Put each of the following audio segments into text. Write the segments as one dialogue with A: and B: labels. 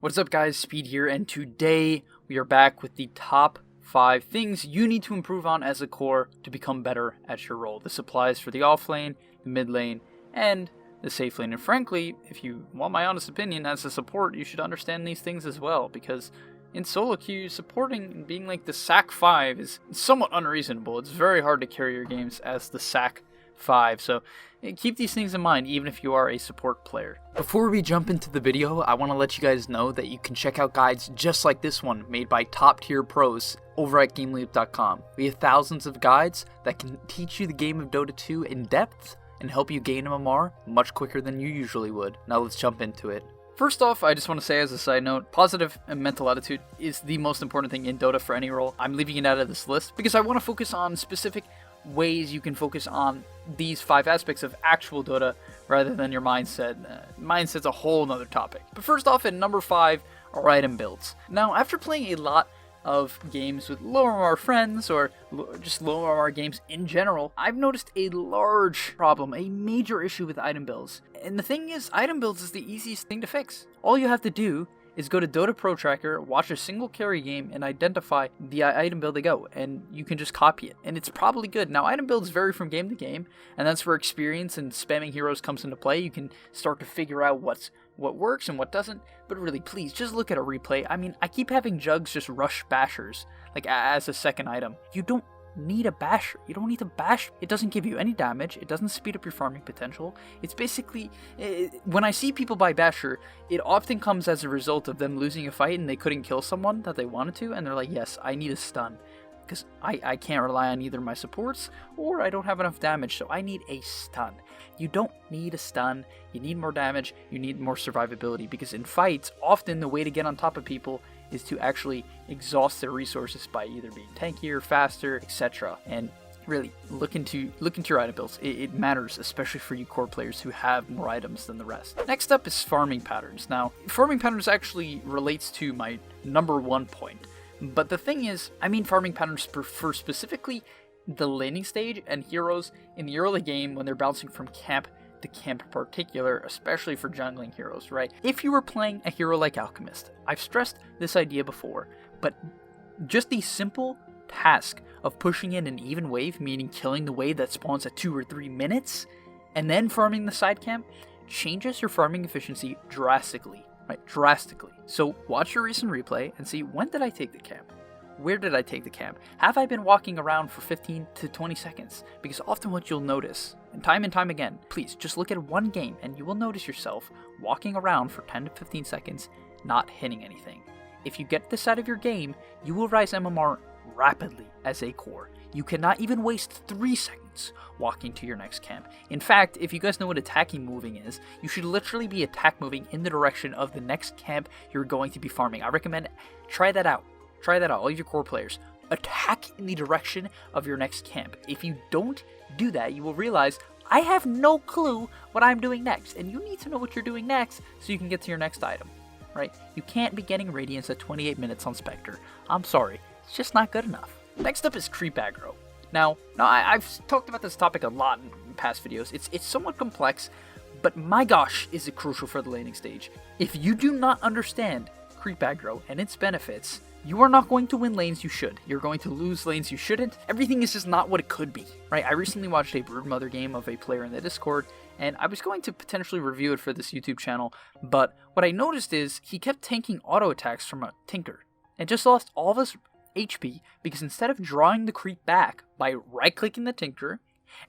A: What's up guys, Speed here, and today we are back with the top 5 things you need to improve on as a core to become better at your role. This applies for the off lane, the mid lane, and the safe lane. And frankly, if you want my honest opinion, as a support, you should understand these things as well, because in solo queue, supporting and being like the sack 5 is somewhat unreasonable. It's very hard to carry your games as the sack 5, so keep these things in mind even if you are a support player. Before we jump into the video, I want to let you guys know that you can check out guides just like this one made by top tier pros over at gameleap.com. We have thousands of guides that can teach you the game of Dota 2 in depth and help you gain MMR much quicker than you usually would. Now let's jump into it. First off, I just want to say as a side note, positive and mental attitude is the most important thing in Dota for any role. I'm leaving it out of this list because I want to focus on specific ways you can focus on these 5 aspects of actual Dota rather than your mindset. Mindset's a whole nother topic. But first off, at number 5 are item builds. Now, after playing a lot of games with low MMR friends or just low MMR games in general, I've noticed a large problem, a major issue with item builds. And the thing is, item builds is the easiest thing to fix. All you have to do is go to Dota Pro Tracker, watch a single carry game, and identify the item build they go, and you can just copy it, and it's probably good. Now, item builds vary from game to game, and that's where experience and spamming heroes comes into play. You can start to figure out what works and what doesn't, but really, please, just look at a replay. I mean, I keep having Jugs just rush bashers, like as a second item. You don't need a basher. You don't need to bash. It doesn't give you any damage. It doesn't speed up your farming potential. It's basically, when I see people buy basher, it often comes as a result of them losing a fight and they couldn't kill someone that they wanted to, and they're like, yes, I need a stun because I can't rely on either my supports or I don't have enough damage, so I need a stun. You don't need a stun. You need more damage. You need more survivability, because in fights, often the way to get on top of people is to actually exhaust their resources by either being tankier, faster, etc. And really, look into your item builds. It matters, especially for you core players who have more items than the rest. Next up is farming patterns. Now, farming patterns actually relates to my number 1 point. But the thing is, I mean farming patterns for specifically the laning stage and heroes in the early game when they're bouncing from camp to camp in particular, especially for jungling heroes, right? If you were playing a hero like Alchemist, I've stressed this idea before, but just the simple task of pushing in an even wave, meaning killing the wave that spawns at 2 or 3 minutes, and then farming the side camp, changes your farming efficiency drastically, right? Drastically. So watch your recent replay and see, when did I take the camp? Where did I take the camp? Have I been walking around for 15 to 20 seconds? Because often what you'll notice, and time again, please just look at one game and you will notice yourself walking around for 10 to 15 seconds, not hitting anything. If you get this out of your game, you will rise MMR rapidly as a core. You cannot even waste 3 seconds walking to your next camp. In fact, if you guys know what attacking moving is, you should literally be attack moving in the direction of the next camp you're going to be farming. I recommend try that out. Try that out, all your core players. Attack in the direction of your next camp. If you don't do that, you will realize, I have no clue what I'm doing next. And you need to know what you're doing next so you can get to your next item, right? You can't be getting Radiance at 28 minutes on Spectre. I'm sorry, it's just not good enough. Next up is creep aggro. Now I've talked about this topic a lot in past videos. It's somewhat complex, but my gosh, is it crucial for the laning stage. If you do not understand creep aggro and its benefits, you are not going to win lanes you should. You're going to lose lanes you shouldn't. Everything is just not what it could be, right? I recently watched a Broodmother game of a player in the Discord, and I was going to potentially review it for this YouTube channel, but what I noticed is he kept tanking auto attacks from a Tinker, and just lost all of his HP because instead of drawing the creep back by right-clicking the Tinker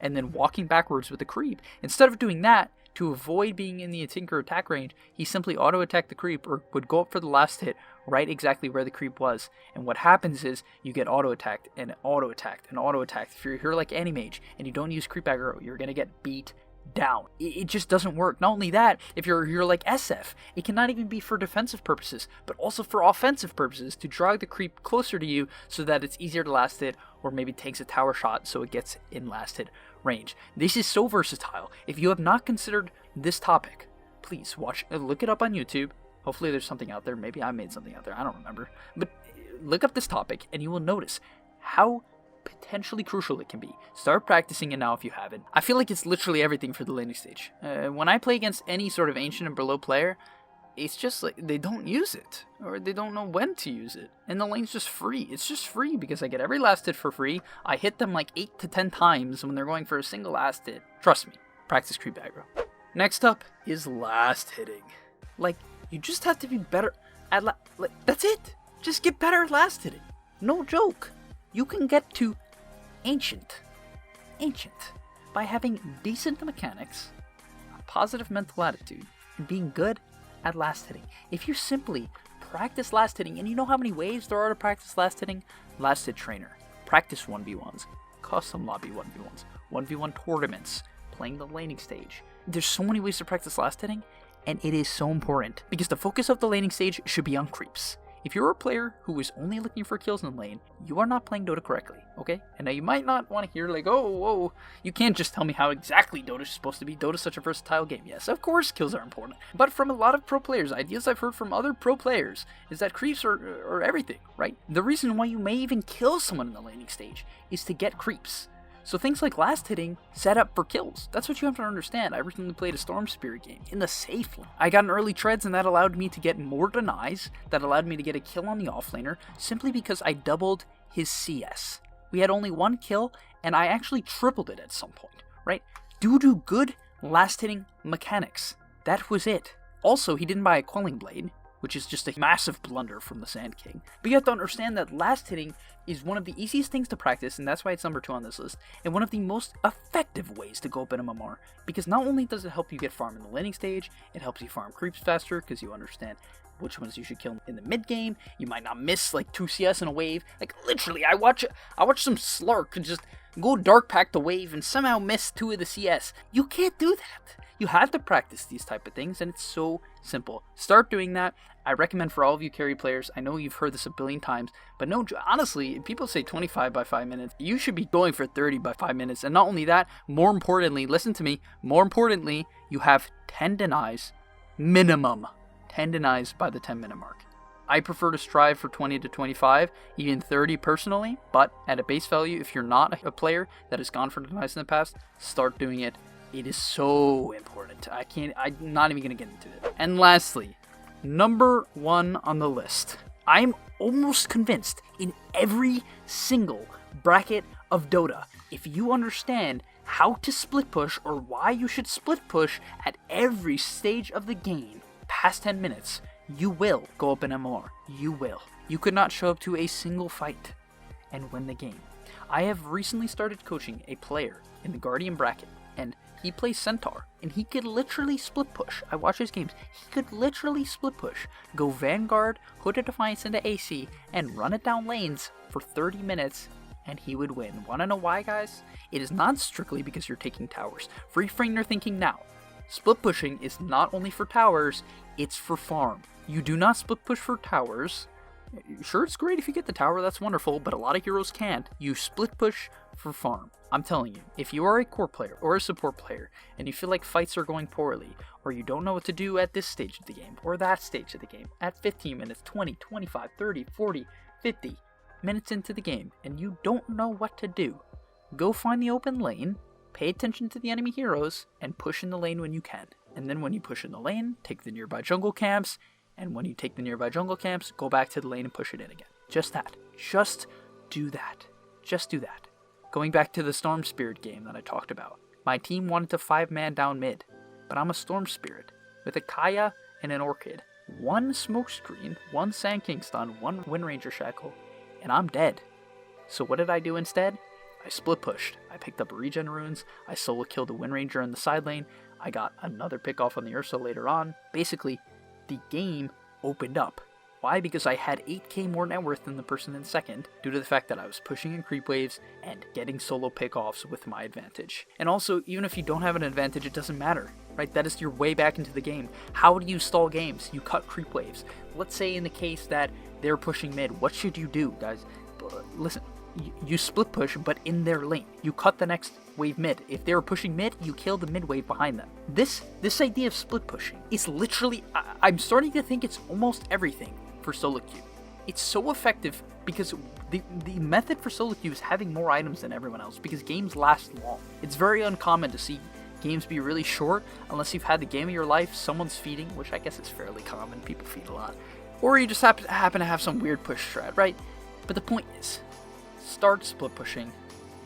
A: and then walking backwards with the creep, instead of doing that, to avoid being in the Tinker attack range, he simply auto-attacked the creep, or would go up for the last hit right exactly where the creep was. And what happens is, you get auto-attacked, and auto-attacked, and auto-attacked. If you're a hero like Animage, and you don't use creep aggro, you're gonna get beat down. It just doesn't work. Not only that, if you're a hero like SF, it cannot even be for defensive purposes, but also for offensive purposes, to drag the creep closer to you so that it's easier to last hit, or maybe takes a tower shot so it gets in last hit range. This is so versatile. If you have not considered this topic, please look it up on YouTube. Hopefully there's something out there. Maybe I made something out there, I don't remember. But look up this topic and you will notice how potentially crucial it can be. Start practicing it now if you haven't. I feel like it's literally everything for the laning stage. When I play against any sort of ancient and below player, it's just like they don't use it, or they don't know when to use it, and the lane's just free. It's just free because I get every last hit for free. I hit them like 8 to 10 times when they're going for a single last hit. Trust me, practice creep aggro. Next up is last hitting. Like, you just have to be better at that's it. Just get better at last hitting. No joke. You can get to ancient by having decent mechanics, a positive mental attitude, and being good at last hitting. If you simply practice last hitting, and you know how many ways there are to practice last hitting? Last hit trainer, practice 1v1s, custom lobby 1v1s, 1v1 tournaments, playing the laning stage. There's so many ways to practice last hitting, and it is so important because the focus of the laning stage should be on creeps. If you're a player who is only looking for kills in the lane, you are not playing Dota correctly, okay? And now you might not want to hear like, oh, you can't just tell me how exactly Dota is supposed to be. Dota's such a versatile game. Yes, of course kills are important. But from a lot of pro players, ideas I've heard from other pro players is that creeps are everything, right? The reason why you may even kill someone in the laning stage is to get creeps. So things like last hitting set up for kills. That's what you have to understand. I recently played a Storm Spirit game in the safe lane. I got an early treads and that allowed me to get more denies, that allowed me to get a kill on the offlaner, simply because I doubled his CS. We had only one kill and I actually tripled it at some point, right? Due to good last hitting mechanics. That was it. Also, he didn't buy a Quelling Blade, which is just a massive blunder from the Sand King. But you have to understand that last hitting is one of the easiest things to practice, and that's why it's number 2 on this list, and one of the most effective ways to go up in MMR, because not only does it help you get farm in the laning stage, it helps you farm creeps faster, because you understand which ones you should kill in the mid game. You might not miss like 2 CS in a wave. Like literally, I watch some Slark just go dark pack the wave and somehow miss 2 of the CS. You can't do that. You have to practice these type of things, and it's so simple. Start doing that. I recommend for all of you carry players. I know you've heard this a billion times, but no, honestly, people say 25 by 5 minutes. You should be going for 30 by 5 minutes. And not only that, more importantly, listen to me, more importantly, you have 10 denies, minimum 10 denies by the 10-minute mark. I prefer to strive for 20 to 25, even 30 personally, but at a base value, if you're not a player that has gone for denies in the past, start doing it. It is so important. I'm not even going to get into it. And lastly, number 1 on the list. I'm almost convinced in every single bracket of Dota, if you understand how to split push or why you should split push at every stage of the game past 10 minutes, you will go up in MMR. You will. You could not show up to a single fight and win the game. I have recently started coaching a player in the Guardian bracket, and he plays Centaur, and he could literally split push. I watch his games. He could literally split push, go Vanguard, Hood of Defiance into AC, and run it down lanes for 30 minutes, and he would win. Want to know why, guys? It is not strictly because you're taking towers. Reframe your thinking now. Split pushing is not only for towers, it's for farm. You do not split push for towers. Sure, it's great if you get the tower, that's wonderful, but a lot of heroes can't. You split push for farm. I'm telling you, if you are a core player or a support player, and you feel like fights are going poorly, or you don't know what to do at this stage of the game, or that stage of the game, at 15 minutes, 20, 25, 30, 40, 50 minutes into the game, and you don't know what to do, go find the open lane, pay attention to the enemy heroes, and push in the lane when you can. And then when you push in the lane, take the nearby jungle camps, and when you take the nearby jungle camps, go back to the lane and push it in again. Just that. Just do that. Just do that. Going back to the Storm Spirit game that I talked about. My team wanted to 5-man down mid, but I'm a Storm Spirit with a Kaya and an Orchid. 1 smoke screen, 1 Sand King stun, 1 Wind Ranger shackle, and I'm dead. So what did I do instead? I split pushed. I picked up regen runes, I solo killed the Wind Ranger in the side lane, I got another pick off on the Ursa later on. Basically, the game opened up. Why? Because I had 8k more net worth than the person in second, due to the fact that I was pushing in creep waves and getting solo pickoffs with my advantage. And also, even if you don't have an advantage, it doesn't matter, right? That is your way back into the game. How do you stall games? You cut creep waves. Let's say in the case that they're pushing mid, what should you do, guys? Listen, you split push, but in their lane. You cut the next wave mid. If they were pushing mid, you kill the mid wave behind them. This idea of split pushing is literally, I'm starting to think it's almost everything for solo queue. It's so effective because the method for solo queue is having more items than everyone else, because games last long. It's very uncommon to see games be really short unless you've had the game of your life, someone's feeding, which I guess is fairly common, people feed a lot, or you just happen to have some weird push strat, right? But the point is, start split pushing,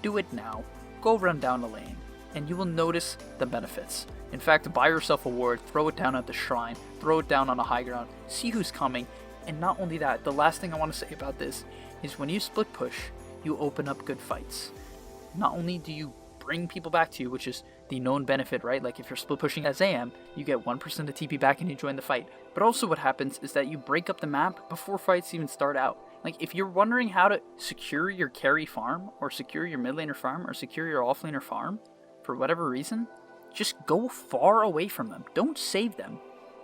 A: do it now, go run down the lane, and you will notice the benefits. In fact, buy yourself a ward, throw it down at the shrine, throw it down on a high ground, see who's coming, and not only that, the last thing I want to say about this is when you split push, you open up good fights. Not only do you bring people back to you, which is the known benefit, right? Like if you're split pushing as AM, you get 1% of TP back and you join the fight. But also what happens is that you break up the map before fights even start out. Like if you're wondering how to secure your carry farm, or secure your mid laner farm, or secure your offlaner farm, for whatever reason, just go far away from them. Don't save them.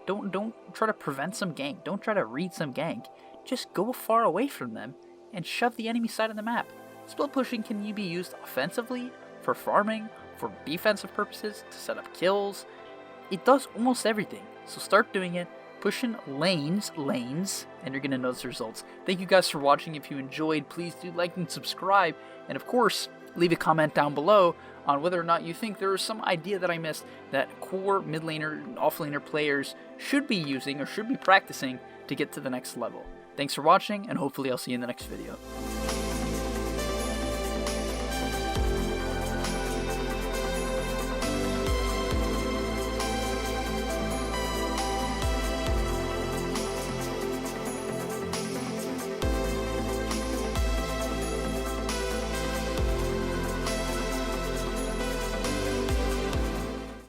A: Don't try to prevent some gank. Don't try to read some gank. Just go far away from them and shove the enemy side of the map. Split pushing can be used offensively, for farming, for defensive purposes, to set up kills. It does almost everything. So start doing it, pushing lanes, and you're going to notice the results. Thank you guys for watching. If you enjoyed, please do like and subscribe. And of course, leave a comment down below on whether or not you think there is some idea that I missed that core mid laner and offlaner players should be using or should be practicing to get to the next level. Thanks for watching, and hopefully I'll see you in the next video.